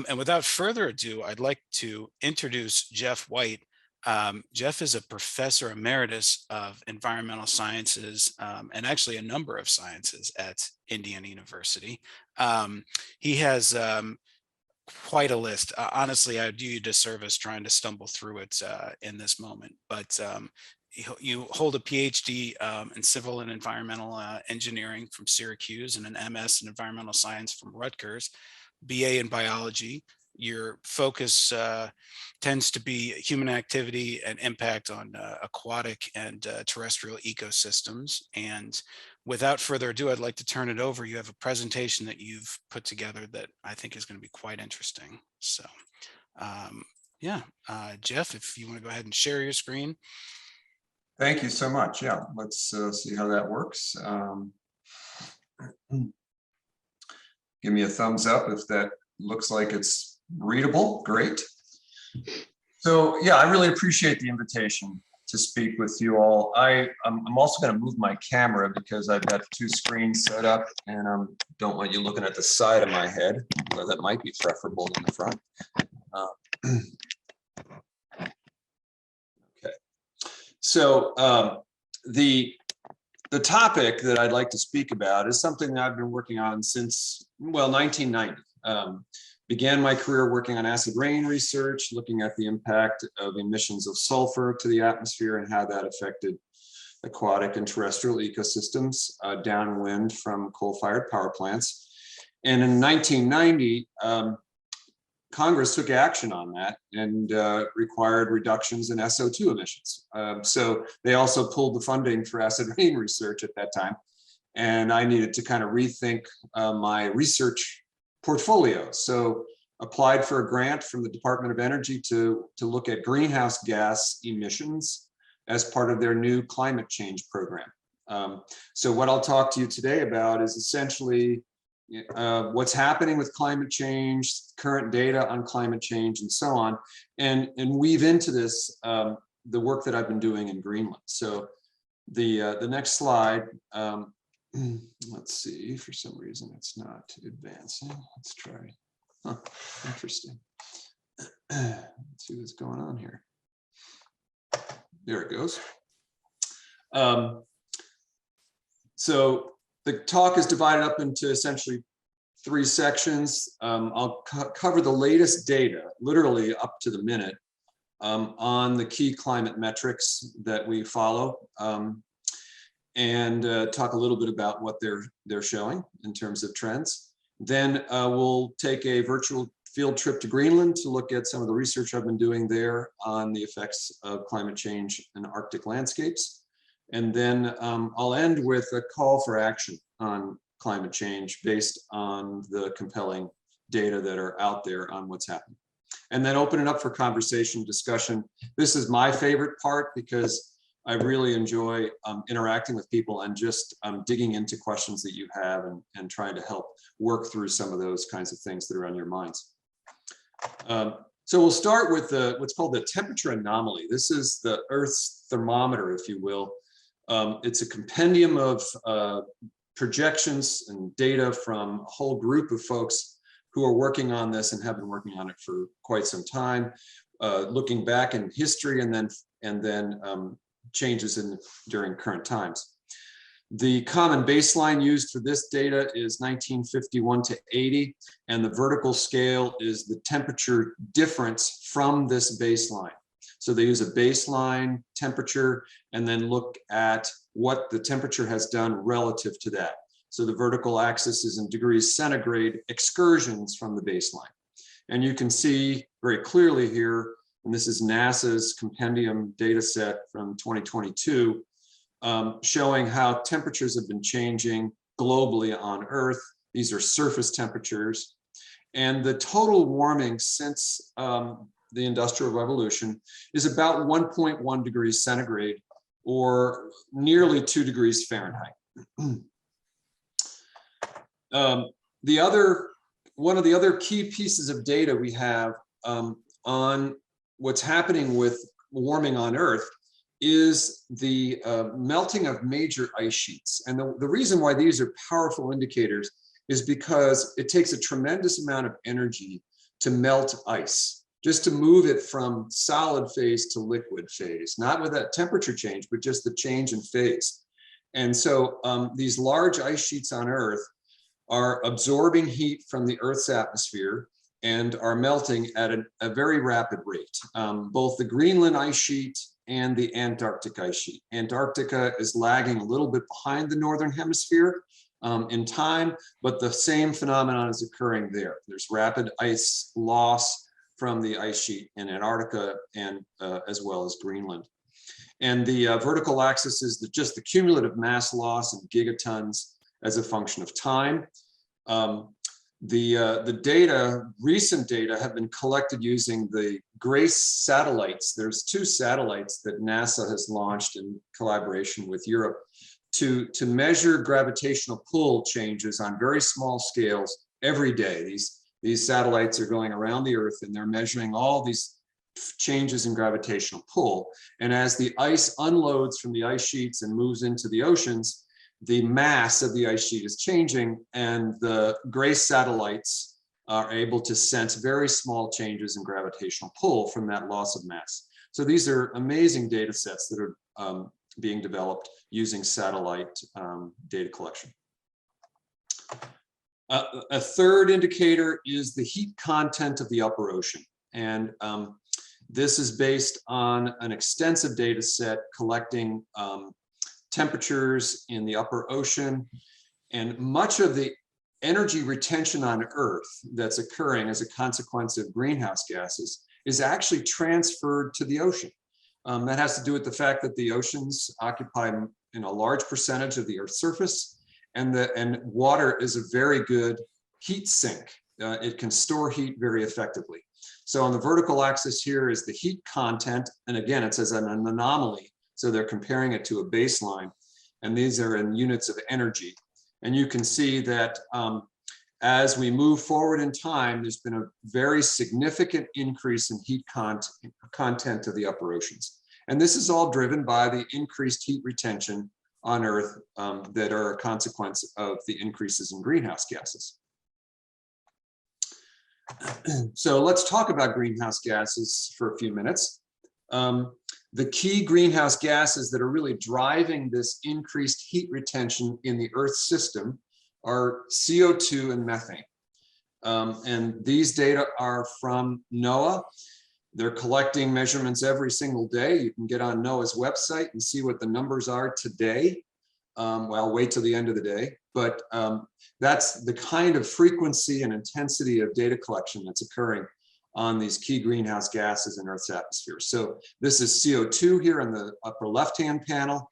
And without further ado, I'd like to introduce Jeff White. Jeff is a professor emeritus of environmental sciences and actually a number of sciences at Indiana University. He has quite a list. Honestly, I do you a disservice trying to stumble through it in this moment, but you hold a PhD in civil and environmental engineering from Syracuse and an MS in environmental science from Rutgers, BA in biology. Your focus tends to be human activity and impact on aquatic and terrestrial ecosystems. And without further ado, I'd like to turn it over. You have a presentation that you've put together that I think is going to be quite interesting. So yeah, Jeff, if you want to go ahead and share your screen. Thank you so much. Yeah, let's see how that works. Give me a thumbs up if that looks like it's readable. Great. So yeah, I really appreciate the invitation to speak with you all. I'm also going to move my camera because I've got two screens set up and I don't want you looking at the side of my head, though that might be preferable in the front. Okay. So the topic that I'd like to speak about is something that I've been working on since, well, 1990. Began my career working on acid rain research, looking at the impact of emissions of sulfur to the atmosphere and how that affected aquatic and terrestrial ecosystems downwind from coal-fired power plants. And in 1990, Congress took action on that and required reductions in SO2 emissions. So they also pulled the funding for acid rain research at that time. And I needed to kind of rethink my research portfolio. So applied for a grant from the Department of Energy to look at greenhouse gas emissions as part of their new climate change program. So what I'll talk to you today about is essentially what's happening with climate change, current data on climate change, and so on, and weave into this the work that I've been doing in Greenland. So the next slide, let's see, for some reason it's not advancing. Let's try. Huh, interesting. Let's see what's going on here. There it goes. So the talk is divided up into essentially 3 sections. I'll cover the latest data, literally up to the minute, on the key climate metrics that we follow, and talk a little bit about what they're showing in terms of trends. Then we'll take a virtual field trip to Greenland to look at some of the research I've been doing there on the effects of climate change in Arctic landscapes. And then I'll end with a call for action on climate change based on the compelling data that are out there on what's happening. And then open it up for conversation, discussion. This is my favorite part because I really enjoy interacting with people and just digging into questions that you have and trying to help work through some of those kinds of things that are on your minds. So we'll start with what's called the temperature anomaly. This is the Earth's thermometer, if you will. It's a compendium of projections and data from a whole group of folks who are working on this and have been working on it for quite some time, looking back in history and then changes during current times. The common baseline used for this data is 1951 to 80, and the vertical scale is the temperature difference from this baseline. So they use a baseline temperature and then look at what the temperature has done relative to that. So the vertical axis is in degrees centigrade excursions from the baseline. And you can see very clearly here, and this is NASA's compendium data set from 2022, showing how temperatures have been changing globally on Earth. These are surface temperatures. And the total warming since the Industrial Revolution is about 1.1 degrees centigrade, or nearly 2 degrees Fahrenheit. One of the other key pieces of data we have on what's happening with warming on Earth is the melting of major ice sheets. And the reason why these are powerful indicators is because it takes a tremendous amount of energy to melt ice, just to move it from solid phase to liquid phase, not with that temperature change, but just the change in phase. And so these large ice sheets on Earth are absorbing heat from the Earth's atmosphere and are melting at a very rapid rate. Both the Greenland ice sheet and the Antarctic ice sheet. Antarctica is lagging a little bit behind the Northern Hemisphere in time, but the same phenomenon is occurring there. There's rapid ice loss from the ice sheet in Antarctica and as well as Greenland. And the vertical axis is just the cumulative mass loss in gigatons as a function of time. The data, recent data, have been collected using the GRACE satellites. There's 2 satellites that NASA has launched in collaboration with Europe to measure gravitational pull changes on very small scales every day. These satellites are going around the Earth and they're measuring all these changes in gravitational pull. And as the ice unloads from the ice sheets and moves into the oceans, the mass of the ice sheet is changing, and the GRACE satellites are able to sense very small changes in gravitational pull from that loss of mass. So these are amazing data sets that are being developed using satellite data collection. A third indicator is the heat content of the upper ocean. And this is based on an extensive data set collecting temperatures in the upper ocean, and much of the energy retention on Earth that's occurring as a consequence of greenhouse gases is actually transferred to the ocean. That has to do with the fact that the oceans occupy a large percentage of the Earth's surface, and water is a very good heat sink. It can store heat very effectively. So on the vertical axis here is the heat content, and again, it's as an anomaly. So they're comparing it to a baseline, and these are in units of energy. And you can see that as we move forward in time, there's been a very significant increase in heat content of the upper oceans. And this is all driven by the increased heat retention on Earth that are a consequence of the increases in greenhouse gases. So let's talk about greenhouse gases for a few minutes. The key greenhouse gases that are really driving this increased heat retention in the Earth's system are CO2 and methane. And these data are from NOAA. They're collecting measurements every single day. You can get on NOAA's website and see what the numbers are today. Well, I'll wait till the end of the day, but that's the kind of frequency and intensity of data collection that's occurring on these key greenhouse gases in Earth's atmosphere. So this is CO2 here in the upper left-hand panel,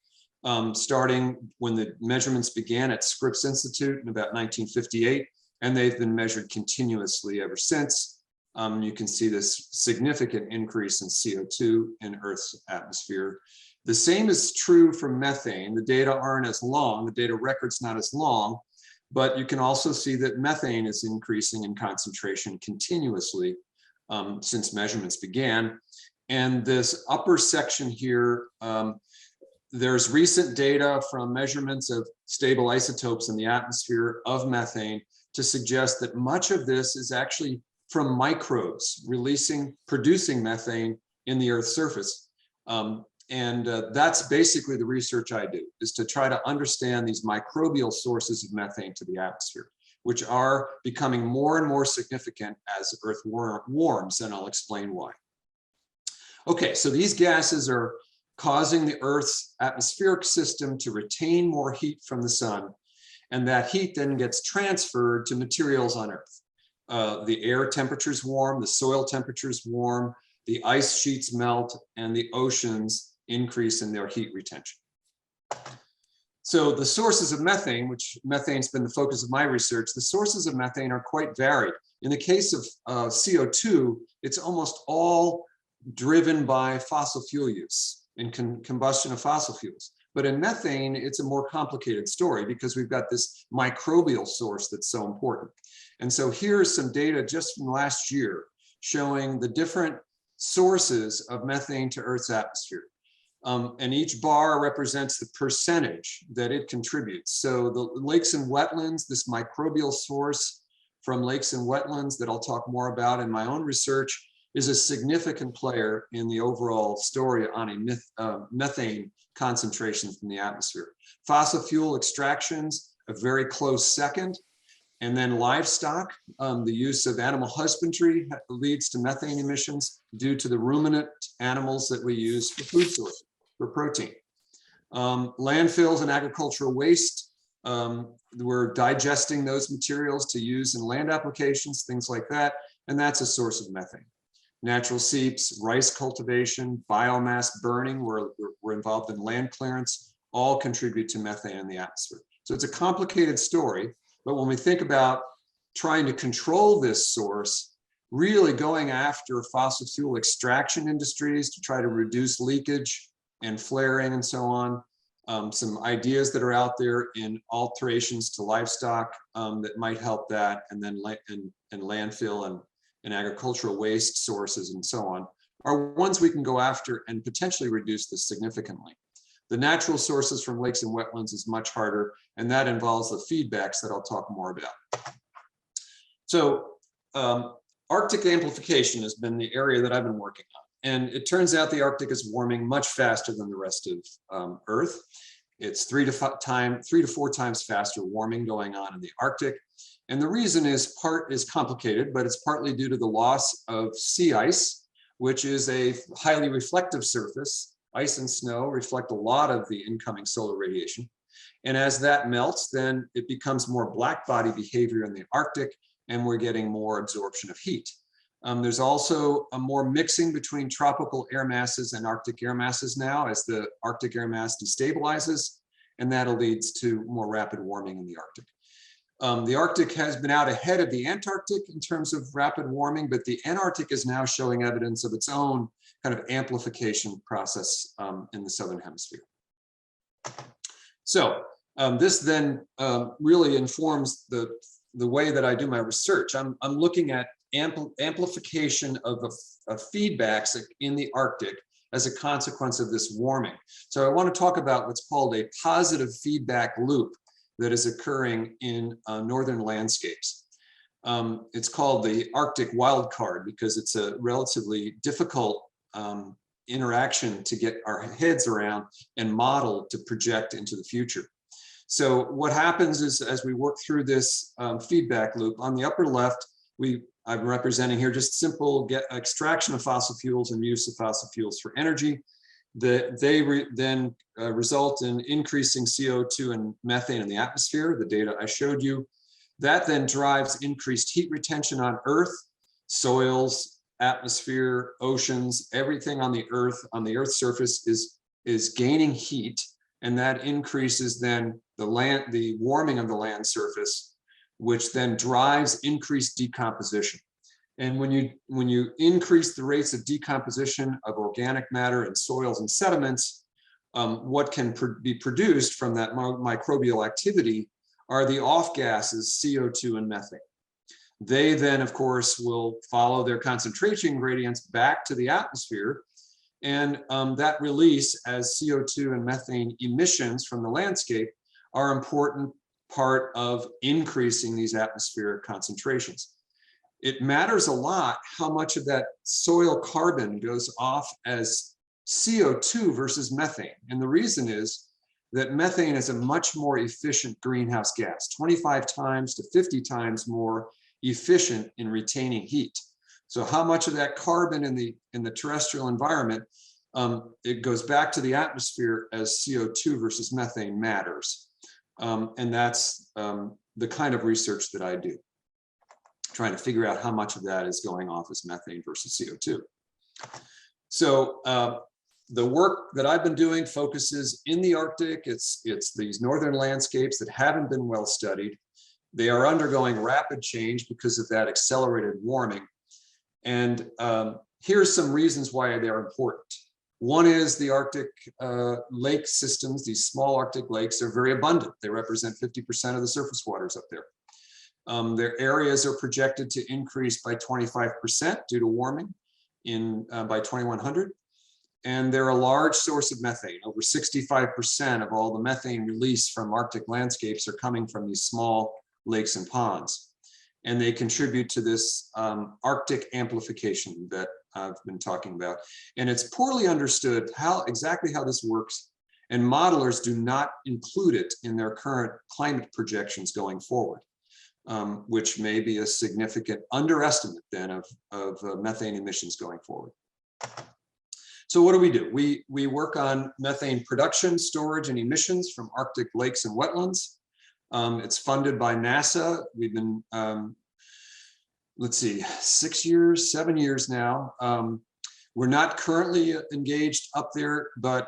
starting when the measurements began at Scripps Institute in about 1958, and they've been measured continuously ever since. You can see this significant increase in CO2 in Earth's atmosphere. The same is true for methane. The data aren't as long, the data record's not as long, but you can also see that methane is increasing in concentration continuously since measurements began. And this upper section here, there's recent data from measurements of stable isotopes in the atmosphere of methane to suggest that much of this is actually from microbes producing methane in the Earth's surface. That's basically the research I do, is to try to understand these microbial sources of methane to the atmosphere, which are becoming more and more significant as Earth warms, and I'll explain why. Okay, so these gases are causing the Earth's atmospheric system to retain more heat from the sun, and that heat then gets transferred to materials on Earth. The air temperatures warm, the soil temperatures warm, the ice sheets melt, and the oceans increase in their heat retention. So the sources of methane, which methane's been the focus of my research, the sources of methane are quite varied. In the case of CO2, it's almost all driven by fossil fuel use and combustion of fossil fuels. But in methane, it's a more complicated story because we've got this microbial source that's so important. And so here's some data just from last year showing the different sources of methane to Earth's atmosphere. And each bar represents the percentage that it contributes. So the lakes and wetlands, this microbial source from lakes and wetlands that I'll talk more about in my own research, is a significant player in the overall story on methane concentrations in the atmosphere. Fossil fuel extractions, a very close second. And then livestock, the use of animal husbandry leads to methane emissions due to the ruminant animals that we use for food source, for protein. Landfills and agricultural waste, we're digesting those materials to use in land applications, things like that, and that's a source of methane. Natural seeps, rice cultivation, biomass burning, we're involved in land clearance, all contribute to methane in the atmosphere. So it's a complicated story, but when we think about trying to control this source, really going after fossil fuel extraction industries to try to reduce leakage and flaring and so on, some ideas that are out there in alterations to livestock that might help that, and then landfill and agricultural waste sources and so on, are ones we can go after and potentially reduce this significantly. The natural sources from lakes and wetlands is much harder, and that involves the feedbacks that I'll talk more about. So Arctic amplification has been the area that I've been working on. And it turns out the Arctic is warming much faster than the rest of Earth. It's 3 to 4 times faster warming going on in the Arctic. And the reason is complicated, but it's partly due to the loss of sea ice, which is a highly reflective surface. Ice and snow reflect a lot of the incoming solar radiation. And as that melts, then it becomes more black body behavior in the Arctic, and we're getting more absorption of heat. There's also a more mixing between tropical air masses and Arctic air masses now as the Arctic air mass destabilizes, and that'll lead to more rapid warming in the Arctic. The Arctic has been out ahead of the Antarctic in terms of rapid warming, but the Antarctic is now showing evidence of its own kind of amplification process in the Southern Hemisphere. So this then really informs the way that I do my research. I'm looking at amplification of feedbacks in the Arctic as a consequence of this warming. So I want to talk about what's called a positive feedback loop that is occurring in northern landscapes. It's called the Arctic wildcard because it's a relatively difficult interaction to get our heads around and model to project into the future. So what happens is as we work through this feedback loop, on the upper left, I'm representing here just simple extraction of fossil fuels and use of fossil fuels for energy. They then result in increasing CO2 and methane in the atmosphere, the data I showed you. That then drives increased heat retention on Earth, soils, atmosphere, oceans, everything on the Earth's surface is gaining heat, and that increases then the warming of the land surface, which then drives increased decomposition. And when you increase the rates of decomposition of organic matter in soils and sediments, what can be produced from that microbial activity are the off gases, CO2 and methane. They then, of course, will follow their concentration gradients back to the atmosphere. And that release as CO2 and methane emissions from the landscape are an important part of increasing these atmospheric concentrations. It matters a lot how much of that soil carbon goes off as CO2 versus methane. And the reason is that methane is a much more efficient greenhouse gas, 25 times to 50 times more efficient in retaining heat. So how much of that carbon in the terrestrial environment, it goes back to the atmosphere as CO2 versus methane matters. And that's the kind of research that I do, trying to figure out how much of that is going off as methane versus CO2. So the work that I've been doing focuses in the Arctic. It's these northern landscapes that haven't been well studied. They are undergoing rapid change because of that accelerated warming. And here's some reasons why they're important. One is the Arctic lake systems, these small Arctic lakes are very abundant. They represent 50% of the surface waters up there. Their areas are projected to increase by 25% due to warming by 2100. And they're a large source of methane. Over 65% of all the methane released from Arctic landscapes are coming from these small lakes and ponds. and they contribute to this Arctic amplification that I've been talking about. And it's poorly understood exactly how this works, and modelers do not include it in their current climate projections going forward, which may be a significant underestimate then of methane emissions going forward. So what do? We work on methane production, storage, and emissions from Arctic lakes and wetlands. It's funded by NASA. We've been, let's see, 7 years now. We're not currently engaged up there, but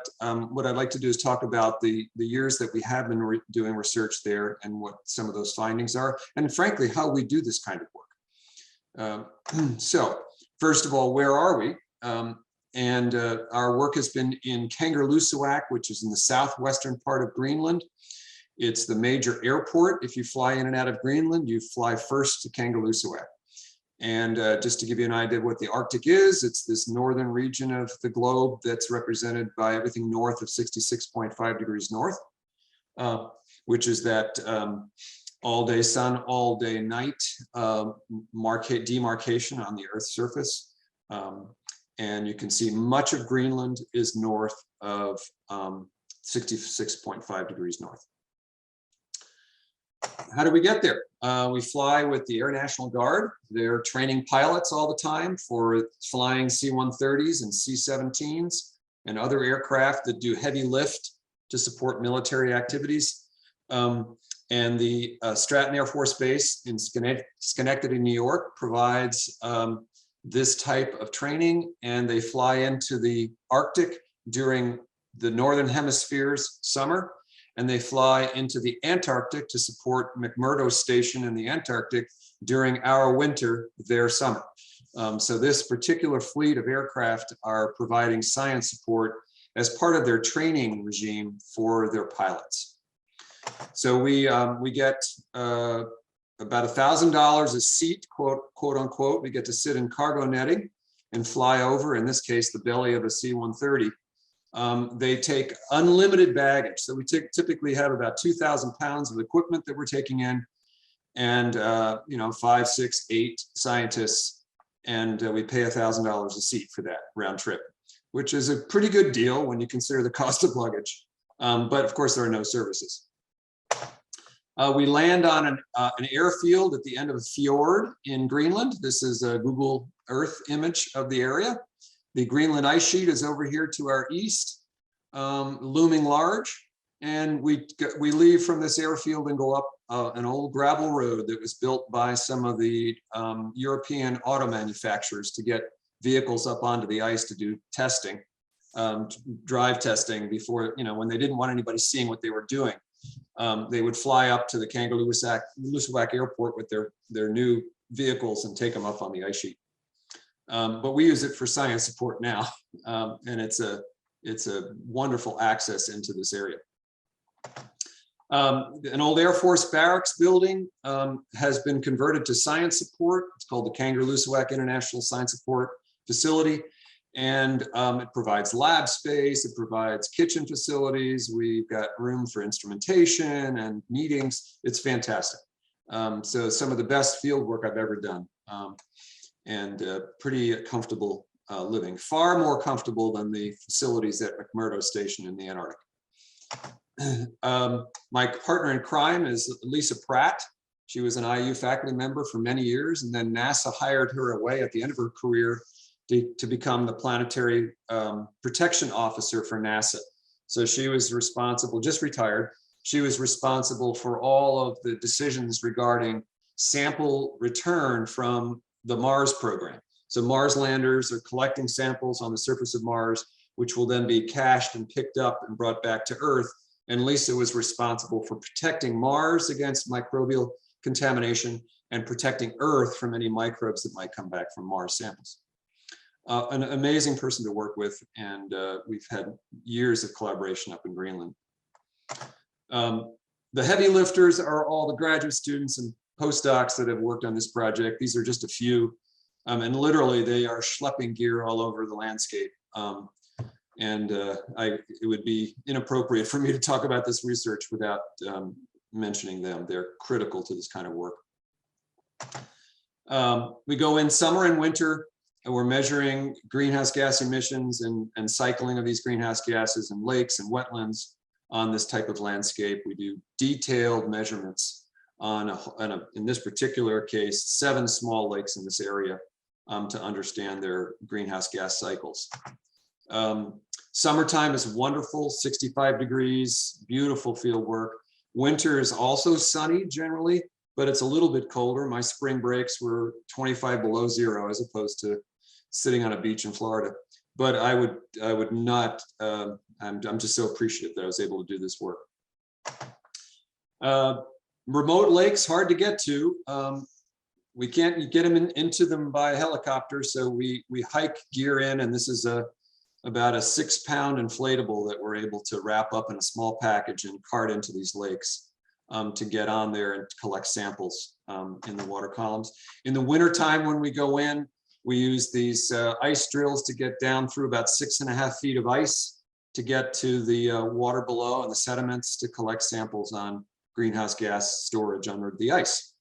what I'd like to do is talk about the years that we have been doing research there and what some of those findings are, and frankly, how we do this kind of work. So first of all, where are we? Our work has been in Kangerlussuaq, which is in the southwestern part of Greenland. It's the major airport. If you fly in and out of Greenland, you fly first to Kangerlussuaq. And just to give you an idea of what the Arctic is, it's this northern region of the globe that's represented by everything north of 66.5 degrees north, which is that all day sun, all day night demarcation on the Earth's surface. And you can see much of Greenland is north of 66.5 degrees north. How do we get there? We fly with the Air National Guard. They're training pilots all the time for flying C-130s and C-17s and other aircraft that do heavy lift to support military activities. And the Stratton Air Force Base in Schenectady, New York provides this type of training, and they fly into the Arctic during the Northern Hemisphere's summer, and they fly into the Antarctic to support McMurdo Station in the Antarctic during our winter, their summer. So this particular fleet of aircraft are providing science support as part of their training regime for their pilots. So we get about $1,000 a seat, quote unquote. We get to sit in cargo netting and fly over, in this case, the belly of a C-130. They take unlimited baggage. So we typically have about 2,000 pounds of equipment that we're taking in, and 5, 6, 8 scientists, and we pay $1,000 a seat for that round trip, which is a pretty good deal when you consider the cost of luggage. But of course, there are no services. We land on an airfield at the end of a fjord in Greenland. This is a Google Earth image of the area. The Greenland ice sheet is over here to our east, looming large. And we leave from this airfield and go up an old gravel road that was built by some of the European auto manufacturers to get vehicles up onto the ice to do testing, drive testing before, when they didn't want anybody seeing what they were doing. They would fly up to the Kangerlussuaq airport with their new vehicles and take them up on the ice sheet. But we use it for science support now, and it's a wonderful access into this area. An old Air Force barracks building has been converted to science support. It's called the Kangerlussuaq International Science Support Facility. And it provides lab space, it provides kitchen facilities, we've got room for instrumentation and meetings. It's fantastic. So some of the best field work I've ever done, and pretty comfortable living, far more comfortable than the facilities at McMurdo Station in the Antarctic. My partner in crime is Lisa Pratt. She was an IU faculty member for many years, and then NASA hired her away at the end of her career to become the planetary protection officer for NASA. So she was responsible, just retired, she was responsible for all of the decisions regarding sample return from the Mars program. So Mars landers are collecting samples on the surface of Mars, which will then be cached and picked up and brought back to Earth. And Lisa was responsible for protecting Mars against microbial contamination and protecting Earth from any microbes that might come back from Mars samples. An amazing person to work with, and we've had years of collaboration up in Greenland. The heavy lifters are all the graduate students and postdocs that have worked on this project. These are just a few, and literally they are schlepping gear all over the landscape. It would be inappropriate for me to talk about this research without mentioning them. They're critical to this kind of work. We go in summer and winter, and we're measuring greenhouse gas emissions and cycling of these greenhouse gases in lakes and wetlands on this type of landscape. We do detailed measurements on in this particular case, 7 small lakes in this area to understand their greenhouse gas cycles. Summertime is wonderful, 65 degrees, beautiful field work. Winter is also sunny generally, but it's a little bit colder. My spring breaks were 25 below zero as opposed to sitting on a beach in Florida. But I would not, I'm just so appreciative that I was able to do this work. Remote lakes, hard to get to. We can't get them into them by helicopter, so we hike gear in, and this is about a 6-pound inflatable that we're able to wrap up in a small package and cart into these lakes to get on there and collect samples in the water columns. In the wintertime, when we go in, we use these ice drills to get down through about 6.5 feet of ice to get to the water below and the sediments to collect samples on greenhouse gas storage under the ice.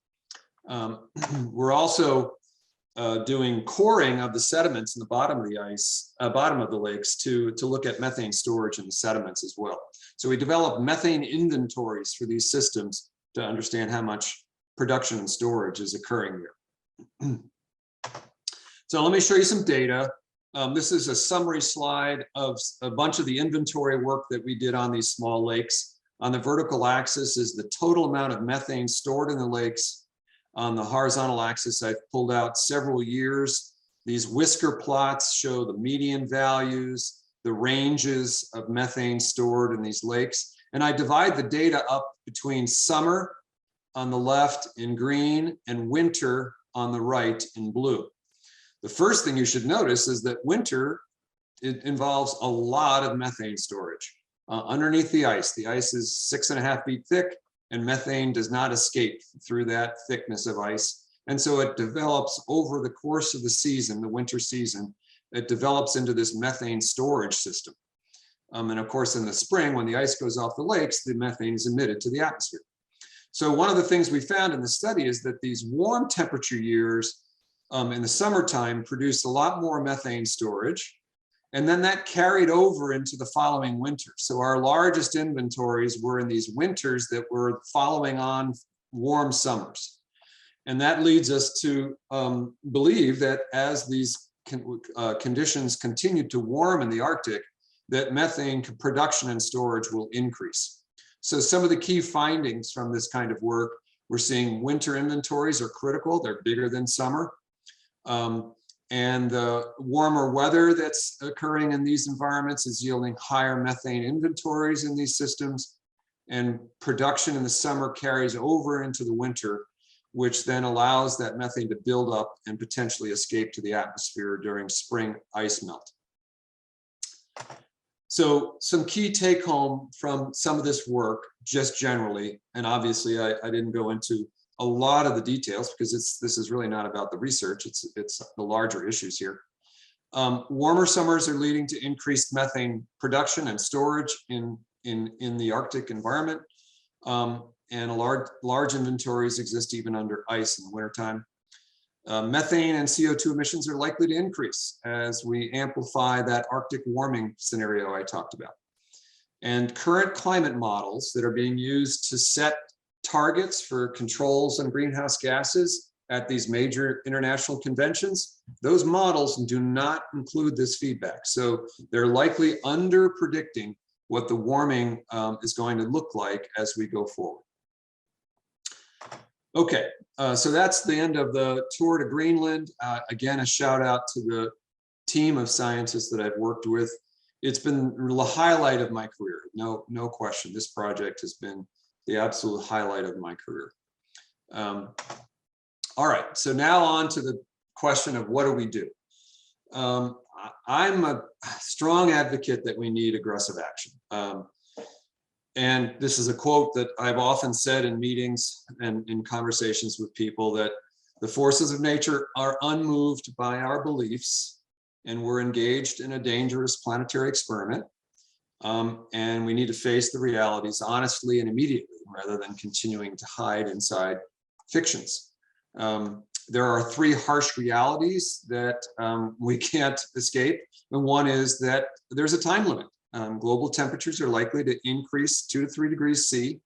We're also doing coring of the sediments in the bottom of the ice, bottom of the lakes to look at methane storage in the sediments as well. So we develop methane inventories for these systems to understand how much production and storage is occurring there. So let me show you some data. This is a summary slide of a bunch of the inventory work that we did on these small lakes. On the vertical axis is the total amount of methane stored in the lakes. On the horizontal axis, I've pulled out several years. These whisker plots show the median values, the ranges of methane stored in these lakes. And I divide the data up between summer on the left in green and winter on the right in blue. The first thing you should notice is that winter, it involves a lot of methane storage underneath the ice. The ice is 6.5 feet thick, and methane does not escape through that thickness of ice. And so it develops over the course of the season, the winter season, it develops into this methane storage system. And of course, in the spring, when the ice goes off the lakes, the methane is emitted to the atmosphere. So one of the things we found in the study is that these warm temperature years in the summertime produced a lot more methane storage. And then that carried over into the following winter. So our largest inventories were in these winters that were following on warm summers. And that leads us to believe that as these conditions continue to warm in the Arctic, that methane production and storage will increase. So some of the key findings from this kind of work, we're seeing winter inventories are critical. They're bigger than summer. And the warmer weather that's occurring in these environments is yielding higher methane inventories in these systems. And production in the summer carries over into the winter, which then allows that methane to build up and potentially escape to the atmosphere during spring ice melt. So some key take home from some of this work, just generally, and obviously I didn't go into a lot of the details because this is really not about the research, it's the larger issues here. Warmer summers are leading to increased methane production and storage in the Arctic environment. And large inventories exist even under ice in the wintertime. Methane and CO2 emissions are likely to increase as we amplify that Arctic warming scenario I talked about. And current climate models that are being used to set targets for controls on greenhouse gases at these major international conventions, those models do not include this feedback. So they're likely under predicting what the warming is going to look like as we go forward. Okay, so that's the end of the tour to Greenland. Again, a shout out to the team of scientists that I've worked with. It's been the highlight of my career, no question. This project has been the absolute highlight of my career. All right, so now on to the question of what do we do? I'm a strong advocate that we need aggressive action. And this is a quote that I've often said in meetings and in conversations with people, that the forces of nature are unmoved by our beliefs, and we're engaged in a dangerous planetary experiment. And we need to face the realities honestly and immediately, rather than continuing to hide inside fictions. There are three harsh realities that we can't escape. And one is that there's a time limit. Global temperatures are likely to increase 2 to 3 degrees C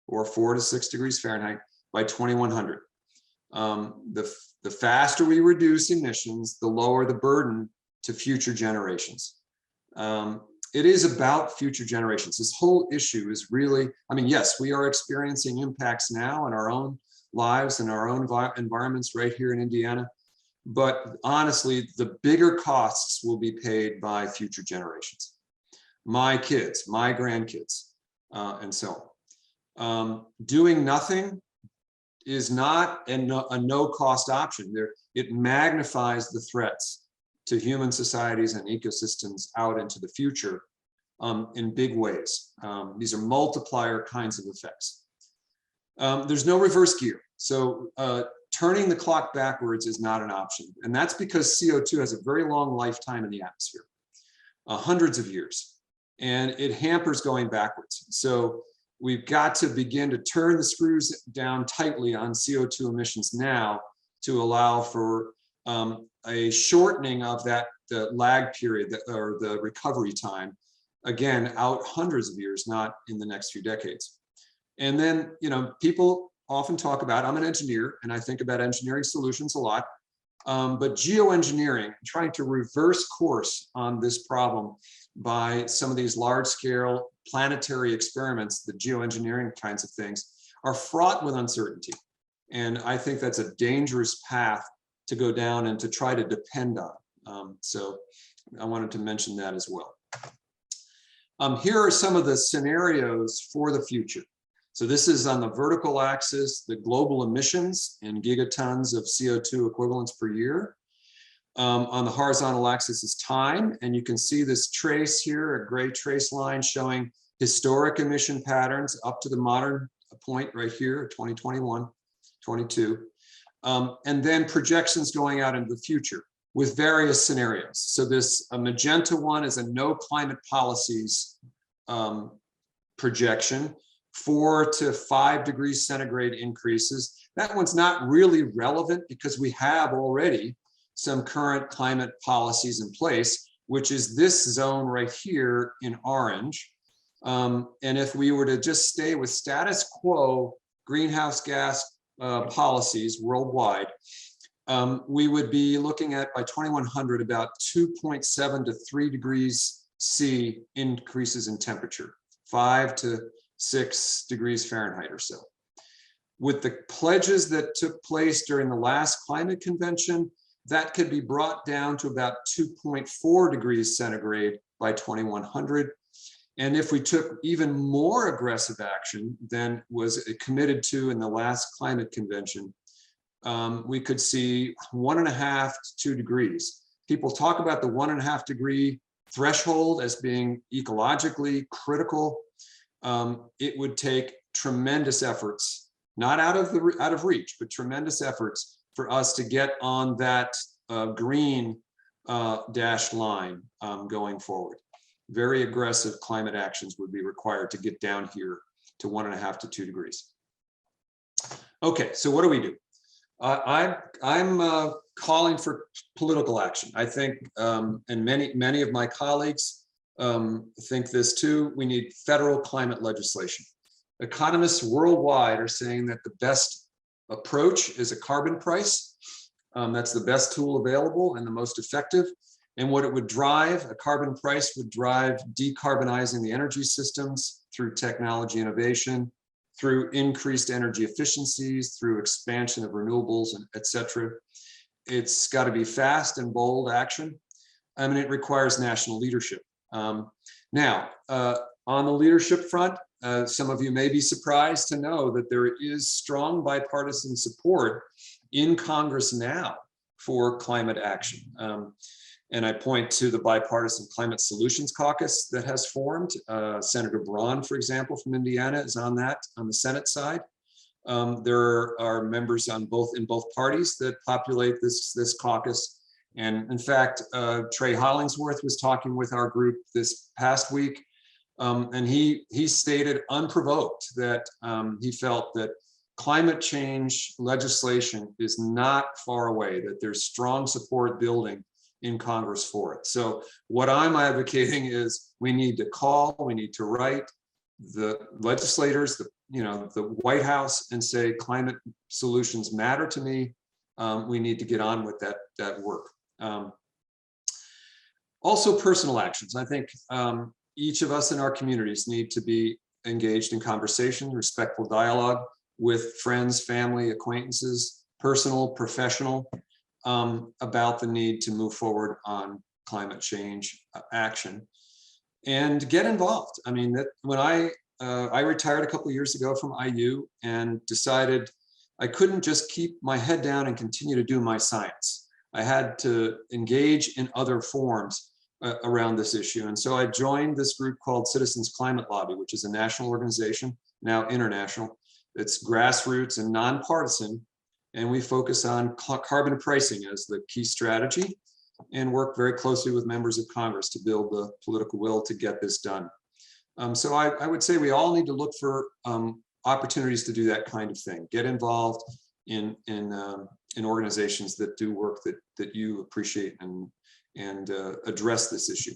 or 4 to 6 degrees Fahrenheit by 2100. The faster we reduce emissions, the lower the burden to future generations. It is about future generations. This whole issue is really, I mean, yes, we are experiencing impacts now in our own lives and our own environments right here in Indiana. But honestly, the bigger costs will be paid by future generations. My kids, my grandkids, and so on. Doing nothing is not a no-cost option. It magnifies the threats to human societies and ecosystems out into the future in big ways. These are multiplier kinds of effects. There's no reverse gear. So turning the clock backwards is not an option. And that's because CO2 has a very long lifetime in the atmosphere, hundreds of years, and it hampers going backwards. So we've got to begin to turn the screws down tightly on CO2 emissions now to allow for a shortening of the lag period or the recovery time, again, out hundreds of years, not in the next few decades. And then, people often talk about, I'm an engineer and I think about engineering solutions a lot, but geoengineering, trying to reverse course on this problem by some of these large scale planetary experiments, the geoengineering kinds of things, are fraught with uncertainty. And I think that's a dangerous path to go down and to try to depend on. So I wanted to mention that as well. Here are some of the scenarios for the future. So this is on the vertical axis, the global emissions in gigatons of CO2 equivalents per year. On the horizontal axis is time, and you can see this trace here, a gray trace line showing historic emission patterns up to the modern point right here, 2021, 22. And then projections going out into the future with various scenarios. So this magenta one is a no climate policies projection, 4 to 5 degrees centigrade increases. That one's not really relevant because we have already some current climate policies in place, which is this zone right here in orange. And if we were to just stay with status quo greenhouse gas policies worldwide, we would be looking at by 2100 about 2.7 to 3 degrees C increases in temperature, 5 to 6 degrees Fahrenheit or so. With the pledges that took place during the last climate convention, that could be brought down to about 2.4 degrees centigrade by 2100. And if we took even more aggressive action than was committed to in the last climate convention, we could see 1.5 to 2 degrees. People talk about the 1.5 degree threshold as being ecologically critical. It would take tremendous efforts, not out of reach, but tremendous efforts for us to get on that green dashed line going forward. Very aggressive climate actions would be required to get down here to 1.5 to 2 degrees. Okay, so what do we do? I'm calling for political action. I think, and many of my colleagues think this too, we need federal climate legislation. Economists worldwide are saying that the best approach is a carbon price. That's the best tool available and the most effective. And what it would drive, a carbon price would drive decarbonizing the energy systems through technology innovation, through increased energy efficiencies, through expansion of renewables, and et cetera. It's got to be fast and bold action. I mean, it requires national leadership. Now, on the leadership front, some of you may be surprised to know that there is strong bipartisan support in Congress now for climate action. And I point to the Bipartisan Climate Solutions Caucus that has formed. Senator Braun, for example, from Indiana is on that, on the Senate side. There are members in both parties that populate this caucus. And in fact, Trey Hollingsworth was talking with our group this past week, and he stated unprovoked that he felt that climate change legislation is not far away, that there's strong support building in Congress for it. So what I'm advocating is we need to call, we need to write the legislators, the White House, and say climate solutions matter to me. We need to get on with that work. Also, personal actions. I think each of us in our communities need to be engaged in conversation, respectful dialogue with friends, family, acquaintances, personal, professional, about the need to move forward on climate change action and get involved. I mean, when I retired a couple of years ago from IU and decided I couldn't just keep my head down and continue to do my science. I had to engage in other forms around this issue. And so I joined this group called Citizens Climate Lobby, which is a national organization, now international. It's grassroots and nonpartisan. And we focus on carbon pricing as the key strategy and work very closely with members of Congress to build the political will to get this done. So I would say we all need to look for opportunities to do that kind of thing. Get involved in organizations that do work that you appreciate and address this issue.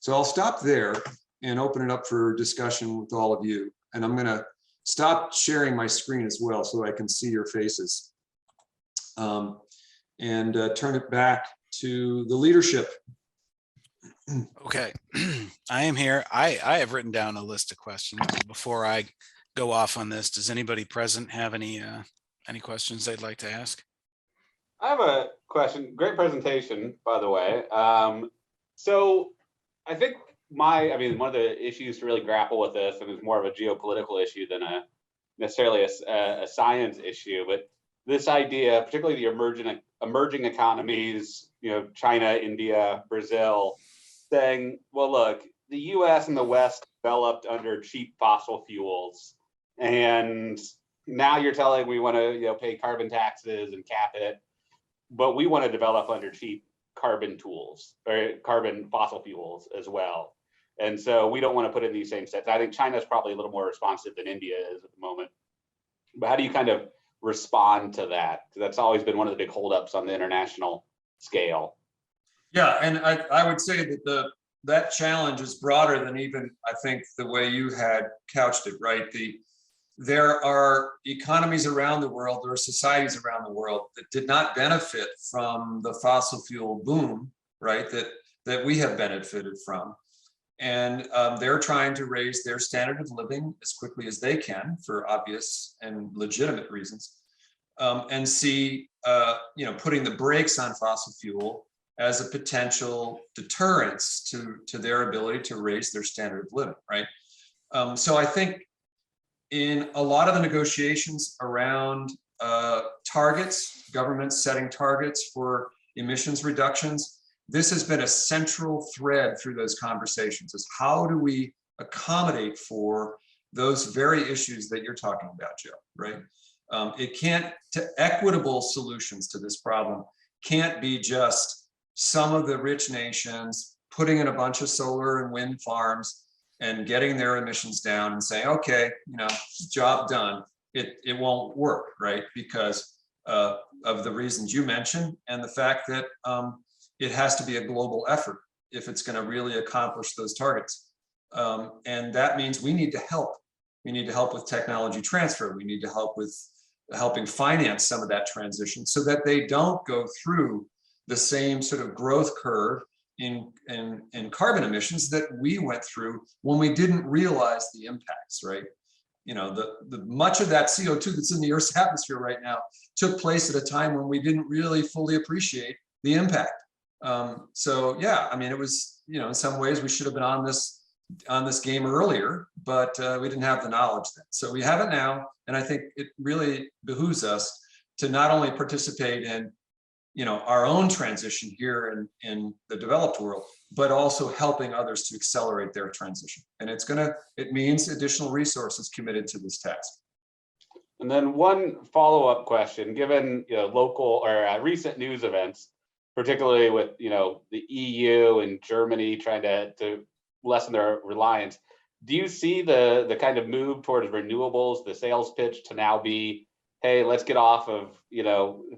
So I'll stop there and open it up for discussion with all of you. And I'm going to stop sharing my screen as well so I can see your faces, and turn it back to the leadership. Okay, I am here. I have written down a list of questions. Before I go off on this, does anybody present have any questions they'd like to ask? I have a question. Great presentation, by the way. So I think one of the issues to really grapple with this, and it's more of a geopolitical issue than necessarily a science issue, but this idea, particularly the emerging economies, China, India, Brazil, saying, well, look, the US and the West developed under cheap fossil fuels, and now you're telling we want to pay carbon taxes and cap it, but we want to develop under cheap carbon tools or carbon fossil fuels as well. And so we don't want to put in these same sets. I think China is probably a little more responsive than India is at the moment. But how do you kind of respond to that? Because that's always been one of the big holdups on the international scale. Yeah, and I would say that that challenge is broader than even, I think, the way you had couched it, right? There are economies around the world, there are societies around the world that did not benefit from the fossil fuel boom, right? That we have benefited from. And they're trying to raise their standard of living as quickly as they can for obvious and legitimate reasons, and see, putting the brakes on fossil fuel as a potential deterrence to their ability to raise their standard of living, right? So I think in a lot of the negotiations around targets, governments setting targets for emissions reductions, this has been a central thread through those conversations, is how do we accommodate for those very issues that you're talking about, Joe, right? Equitable solutions to this problem can't be just some of the rich nations putting in a bunch of solar and wind farms and getting their emissions down and saying, okay, job done. It won't work, right? Because of the reasons you mentioned and the fact that it has to be a global effort if it's going to really accomplish those targets. And that means we need to help. We need to help with technology transfer. We need to help with helping finance some of that transition so that they don't go through the same sort of growth curve in carbon emissions that we went through when we didn't realize the impacts, right? The much of that CO2 that's in the Earth's atmosphere right now took place at a time when we didn't really fully appreciate the impact. So yeah, it was, in some ways we should have been on this game earlier, but we didn't have the knowledge then. So we have it now, and I think it really behooves us to not only participate in our own transition here in the developed world, but also helping others to accelerate their transition. And it means additional resources committed to this task. And then one follow-up question, given local or recent news events, particularly with the EU and Germany trying to lessen their reliance, do you see the kind of move towards renewables, the sales pitch to now be, hey, let's get off of,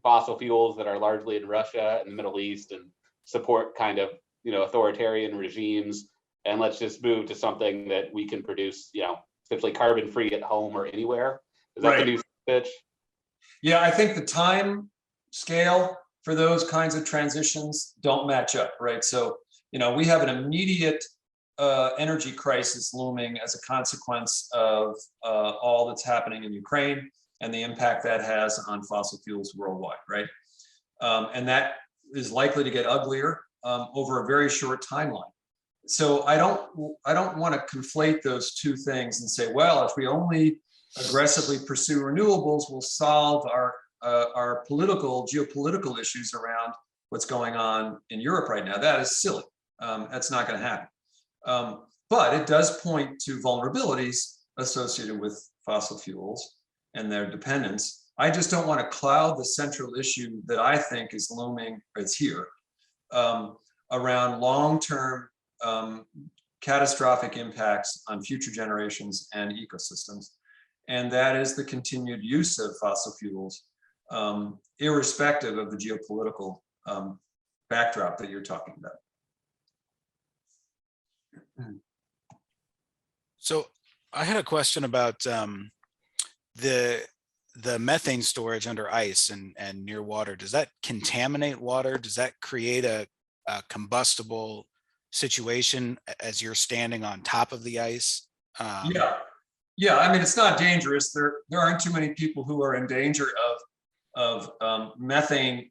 fossil fuels that are largely in Russia and the Middle East and support kind of, authoritarian regimes, and let's just move to something that we can produce, essentially carbon free at home or anywhere? Is that the new pitch? Yeah, I think the time scale for those kinds of transitions don't match up, right? So, we have an immediate energy crisis looming as a consequence of all that's happening in Ukraine and the impact that has on fossil fuels worldwide, right? And that is likely to get uglier over a very short timeline. So I don't want to conflate those two things and say, well, if we only aggressively pursue renewables, we'll solve our geopolitical issues around what's going on in Europe right now. That is silly. That's not going to happen. But it does point to vulnerabilities associated with fossil fuels and their dependence. I just don't want to cloud the central issue that I think is looming, it's here, around long-term catastrophic impacts on future generations and ecosystems. And that is the continued use of fossil fuels, irrespective of the geopolitical backdrop that you're talking about. So I had a question about the methane storage under ice and near water. Does that contaminate water? Does that create a combustible situation as you're standing on top of the ice? Yeah. I mean, it's not dangerous. There aren't too many people who are in danger of methane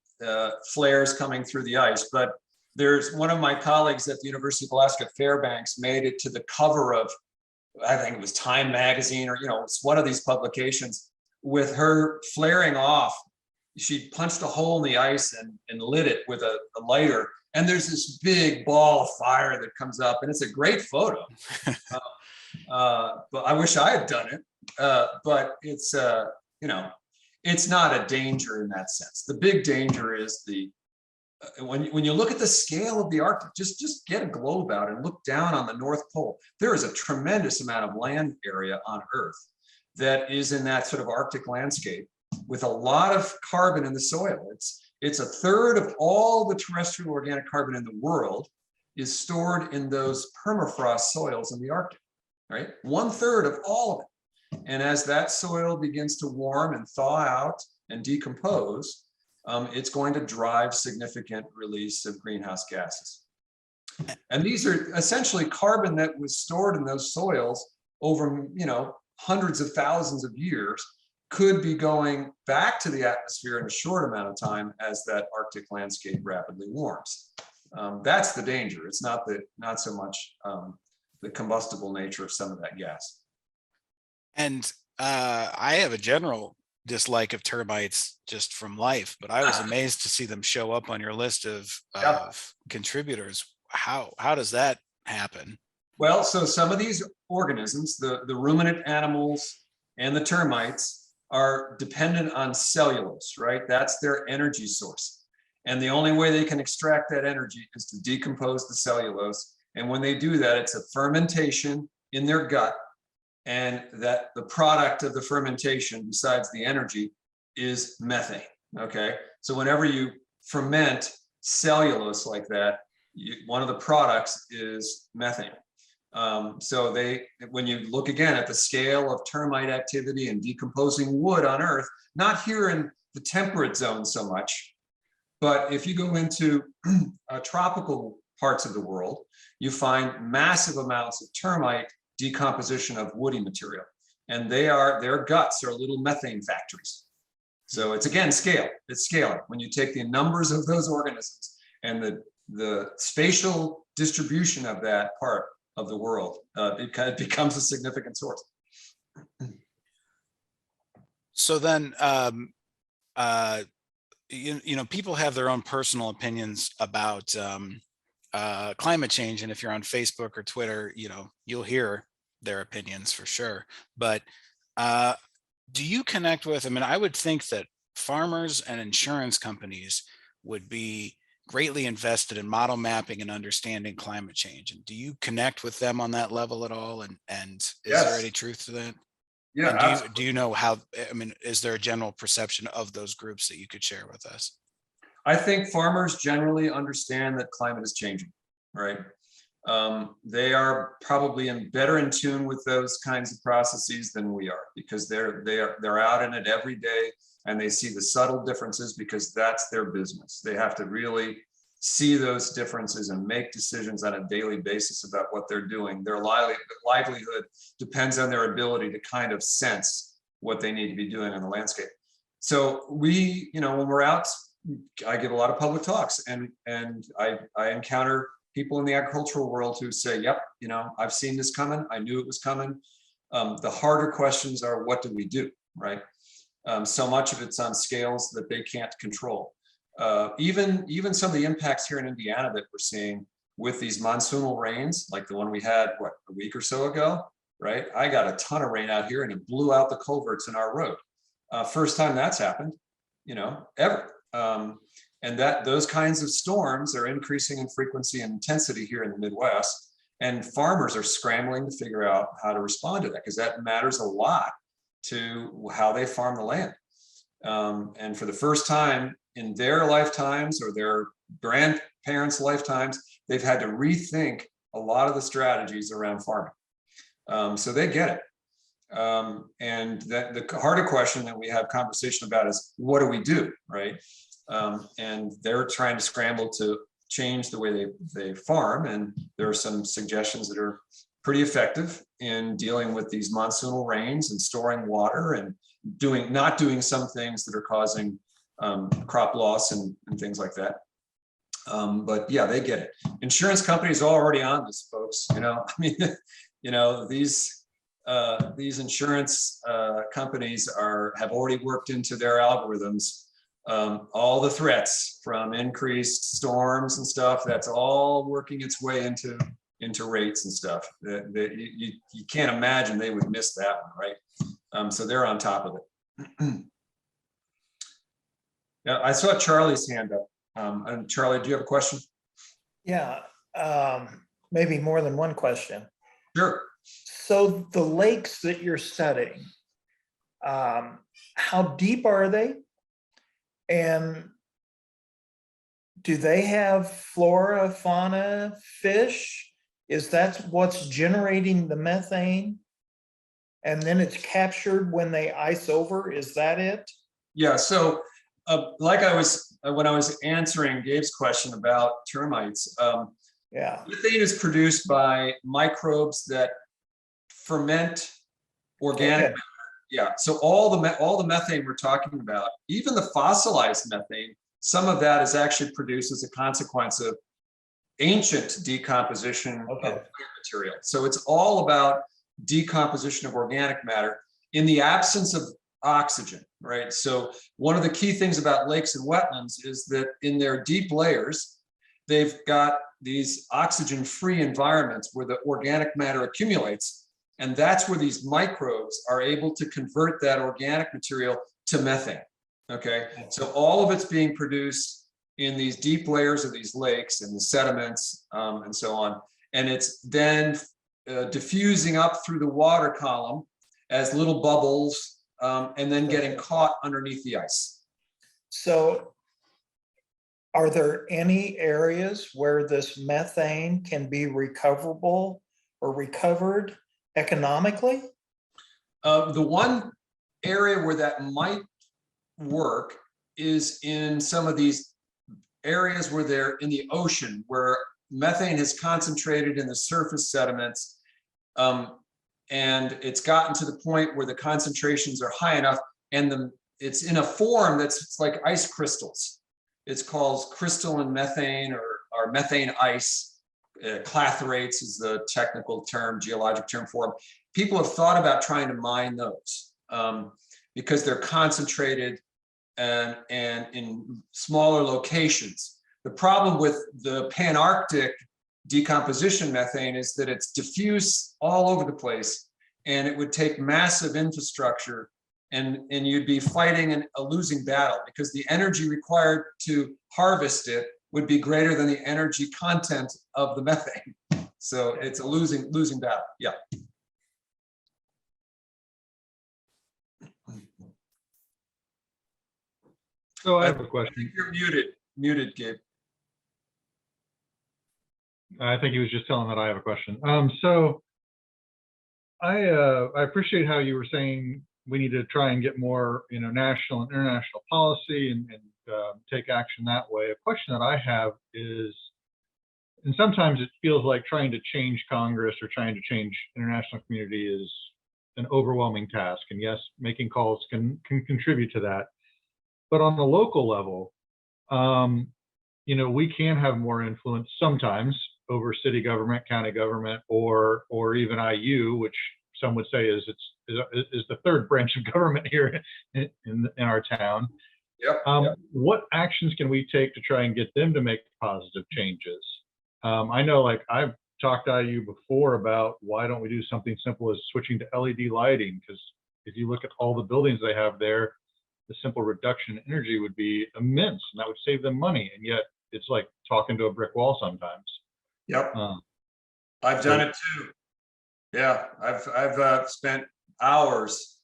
flares coming through the ice. But there's one of my colleagues at the University of Alaska Fairbanks made it to the cover of, I think it was Time magazine, or it's one of these publications, with her flaring off. She punched a hole in the ice and lit it with a lighter, and there's this big ball of fire that comes up, and it's a great photo. But I wish I had done it. But it's it's not a danger in that sense. The big danger is when you look at the scale of the Arctic, just get a globe out and look down on the North Pole. There is a tremendous amount of land area on Earth that is in that sort of Arctic landscape with a lot of carbon in the soil. It's a third of all the terrestrial organic carbon in the world is stored in those permafrost soils in the Arctic, right? 1/3 of all of it. And as that soil begins to warm and thaw out and decompose, it's going to drive significant release of greenhouse gases. And these are essentially carbon that was stored in those soils over, hundreds of thousands of years, could be going back to the atmosphere in a short amount of time as that Arctic landscape rapidly warms. That's the danger. It's not so much the combustible nature of some of that gas. And I have a general dislike of termites just from life, but I was amazed to see them show up on your list of contributors. How does that happen? Well, so some of these organisms, the ruminant animals and the termites, are dependent on cellulose, right? That's their energy source. And the only way they can extract that energy is to decompose the cellulose. And when they do that, it's a fermentation in their gut. And that the product of the fermentation, besides the energy, is methane, okay? So whenever you ferment cellulose like that, one of the products is methane. So when you look again at the scale of termite activity and decomposing wood on Earth, not here in the temperate zone so much, but if you go into tropical parts of the world, you find massive amounts of termite decomposition of woody material, and their guts are little methane factories. So it's again scale. It's scaling. When you take the numbers of those organisms and the spatial distribution of that part of the world, it becomes a significant source. So then, people have their own personal opinions about climate change, and if you're on Facebook or Twitter, you'll hear their opinions for sure. But do you connect with? I mean, I would think that farmers and insurance companies would be greatly invested in model mapping and understanding climate change. And do you connect with them on that level at all? And is there Yes. any truth to that? Yeah, And absolutely. do you know how, I mean, is there a general perception of those groups that you could share with us? I think farmers generally understand that climate is changing, right? They are probably better in tune with those kinds of processes than we are, because they're out in it every day, and they see the subtle differences because that's their business. They have to really see those differences and make decisions on a daily basis about what they're doing. Their livelihood depends on their ability to kind of sense what they need to be doing in the landscape. So we, when we're out, I give a lot of public talks, and I encounter people in the agricultural world who say, yep, I've seen this coming. I knew it was coming. The harder questions are, what do we do, right? So much of it's on scales that they can't control. Even some of the impacts here in Indiana that we're seeing with these monsoonal rains, like the one we had, a week or so ago, right? I got a ton of rain out here and it blew out the culverts in our road. First time that's happened, ever. And those kinds of storms are increasing in frequency and intensity here in the Midwest, and farmers are scrambling to figure out how to respond to that, because that matters a lot to how they farm the land. And for the first time in their lifetimes or their grandparents' lifetimes, they've had to rethink a lot of the strategies around farming. So they get it. And that the harder question that we have conversation about is, what do we do, right? And they're trying to scramble to change the way they farm. And there are some suggestions that are pretty effective in dealing with these monsoonal rains and storing water and not doing some things that are causing crop loss and things like that. But yeah, they get it. Insurance companies are already on this, folks. These insurance companies have already worked into their algorithms all the threats from increased storms and stuff. That's all working its way into rates and stuff. You can't imagine they would miss that one, right? So they're on top of it. Yeah, I saw Charlie's hand up. And Charlie, do you have a question? Yeah, maybe more than one question. Sure. So the lakes that you're studying, how deep are they? And do they have flora, fauna, fish? Is that what's generating the methane? And then it's captured when they ice over, is that it? Yeah, so when I was answering Gabe's question about termites, Yeah. methane is produced by microbes that ferment organic matter. Yeah, so all the methane we're talking about, even the fossilized methane, some of that is actually produced as a consequence of ancient decomposition of plant material. So it's all about decomposition of organic matter in the absence of oxygen, right? So one of the key things about lakes and wetlands is that in their deep layers, they've got these oxygen-free environments where the organic matter accumulates. And that's where these microbes are able to convert that organic material to methane, okay? So all of it's being produced in these deep layers of these lakes and the sediments and so on. And it's then diffusing up through the water column as little bubbles and then getting caught underneath the ice. So are there any areas where this methane can be recoverable or recovered economically? The one area where that might work is in some of these areas where they're in the ocean, where methane has concentrated in the surface sediments, and it's gotten to the point where the concentrations are high enough, and it's in a form that's like ice crystals. It's called crystalline methane or methane ice. Clathrates is the technical term, geologic term for them. People have thought about trying to mine those because they're concentrated and in smaller locations. The problem with the Pan-Arctic decomposition methane is that it's diffuse all over the place, and it would take massive infrastructure, and you'd be fighting a losing battle, because the energy required to harvest it would be greater than the energy content of the methane. So it's a losing battle. Yeah. So I have a question. You're muted, Gabe. I think he was just telling that I have a question. So I appreciate how you were saying we need to try and get more, national and international policy and take action that way. A question that I have is, and sometimes it feels like trying to change Congress or trying to change international community is an overwhelming task. And yes, making calls can contribute to that. But on the local level, we can have more influence sometimes over city government, county government, or even IU, which some would say is the third branch of government here in our town. Yep. What actions can we take to try and get them to make positive changes? I know, like, I've talked to IU before about why don't we do something simple as switching to LED lighting? Because if you look at all the buildings they have there, the simple reduction in energy would be immense, and that would save them money. And yet it's like talking to a brick wall sometimes. Yep. I've done it too. Yeah, I've spent hours.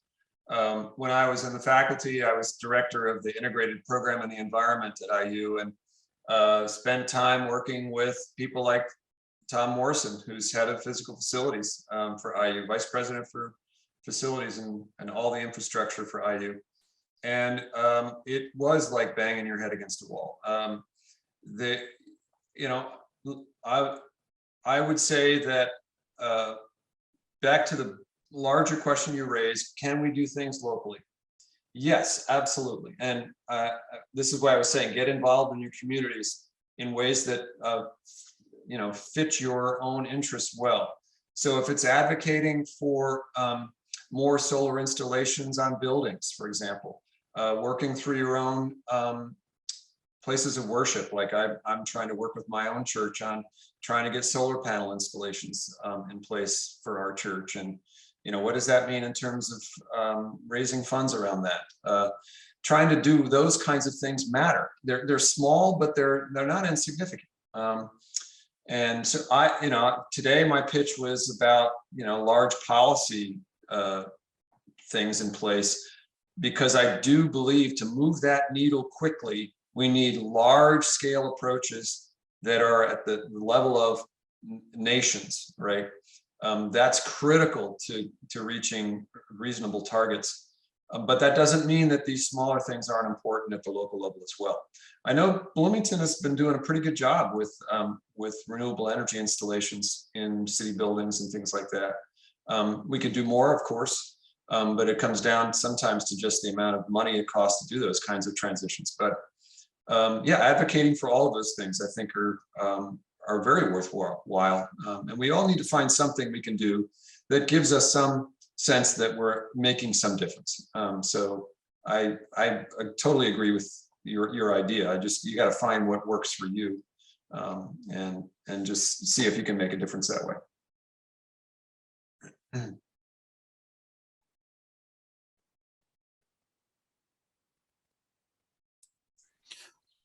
When I was in the faculty, I was director of the integrated program in the environment at IU, and spent time working with people like Tom Morrison, who's head of physical facilities for IU, vice president for facilities and all the infrastructure for IU. And it was like banging your head against a wall. I would say that back to the larger question you raised, can we do things locally? Yes, absolutely. And this is why I was saying, get involved in your communities in ways that fit your own interests well. So if it's advocating for more solar installations on buildings, for example, working through your own places of worship, like I'm trying to work with my own church on trying to get solar panel installations in place for our church. And what does that mean in terms of raising funds around that? Trying to do those kinds of things matter. They're small, but they're not insignificant. And so today my pitch was about large policy things in place, because I do believe to move that needle quickly, we need large scale approaches that are at the level of nations, right? That's critical to reaching reasonable targets. But that doesn't mean that these smaller things aren't important at the local level as well. I know Bloomington has been doing a pretty good job with renewable energy installations in city buildings and things like that. We could do more, of course, but it comes down sometimes to just the amount of money it costs to do those kinds of transitions. But advocating for all of those things, I think, are very worthwhile. And we all need to find something we can do that gives us some sense that we're making some difference. So I totally agree with your idea. You got to find what works for you, and just see if you can make a difference that way.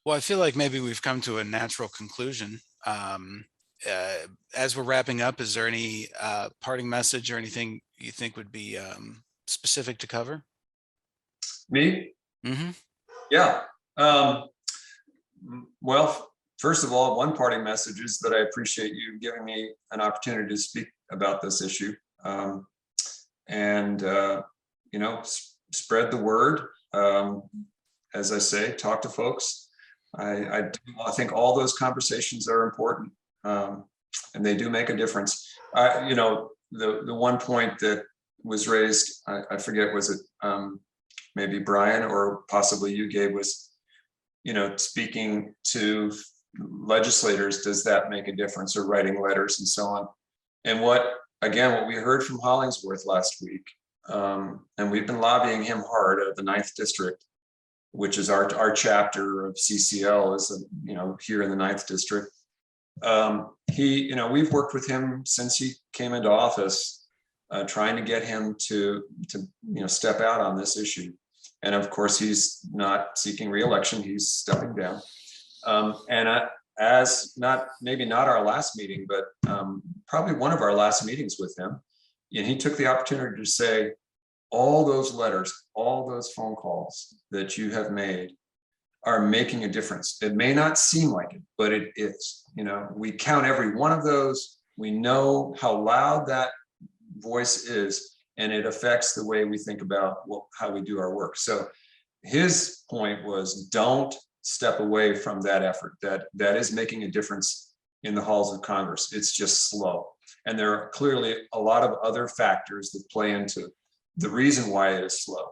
Well, I feel like maybe we've come to a natural conclusion. As we're wrapping up, is there any parting message or anything you think would be specific to cover? Me? Mm-hmm. Yeah. Well, first of all, one parting message is that I appreciate you giving me an opportunity to speak about this issue. Spread the word. As I say, talk to folks. I think all those conversations are important, and they do make a difference. The one point that was raised, I forget, was it maybe Brian or possibly you, Gabe, was speaking to legislators, does that make a difference, or writing letters and so on. And what we heard from Hollingsworth last week, and we've been lobbying him hard at the 9th District, which is our chapter of CCL, is here in the 9th District. We've worked with him since he came into office, trying to get him to step out on this issue. And of course, he's not seeking re-election, he's stepping down. As maybe not our last meeting, but probably one of our last meetings with him, and he took the opportunity to say, all those letters, all those phone calls that you have made are making a difference. It may not seem like it, but it is. We count every one of those. We know how loud that voice is, and it affects the way we think about how we do our work. So his point was, don't step away from that effort. That is making a difference in the halls of Congress. It's just slow. And there are clearly a lot of other factors that play into the reason why it is slow.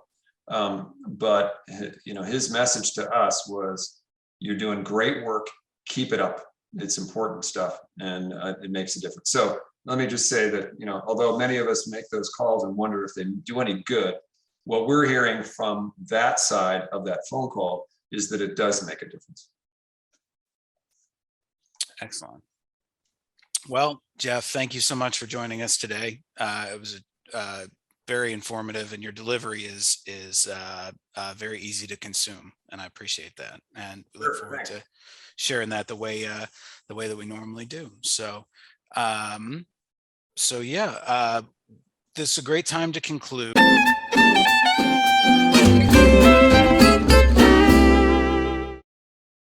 But his message to us was, you're doing great work, keep it up. It's important stuff, and it makes a difference. So let me just say that, although many of us make those calls and wonder if they do any good, what we're hearing from that side of that phone call is that it does make a difference. Excellent. Well, Jeff, thank you so much for joining us today. It was very informative, and your delivery is very easy to consume, and I appreciate that. And we look forward to sharing that the way that we normally do. So, yeah, this is a great time to conclude.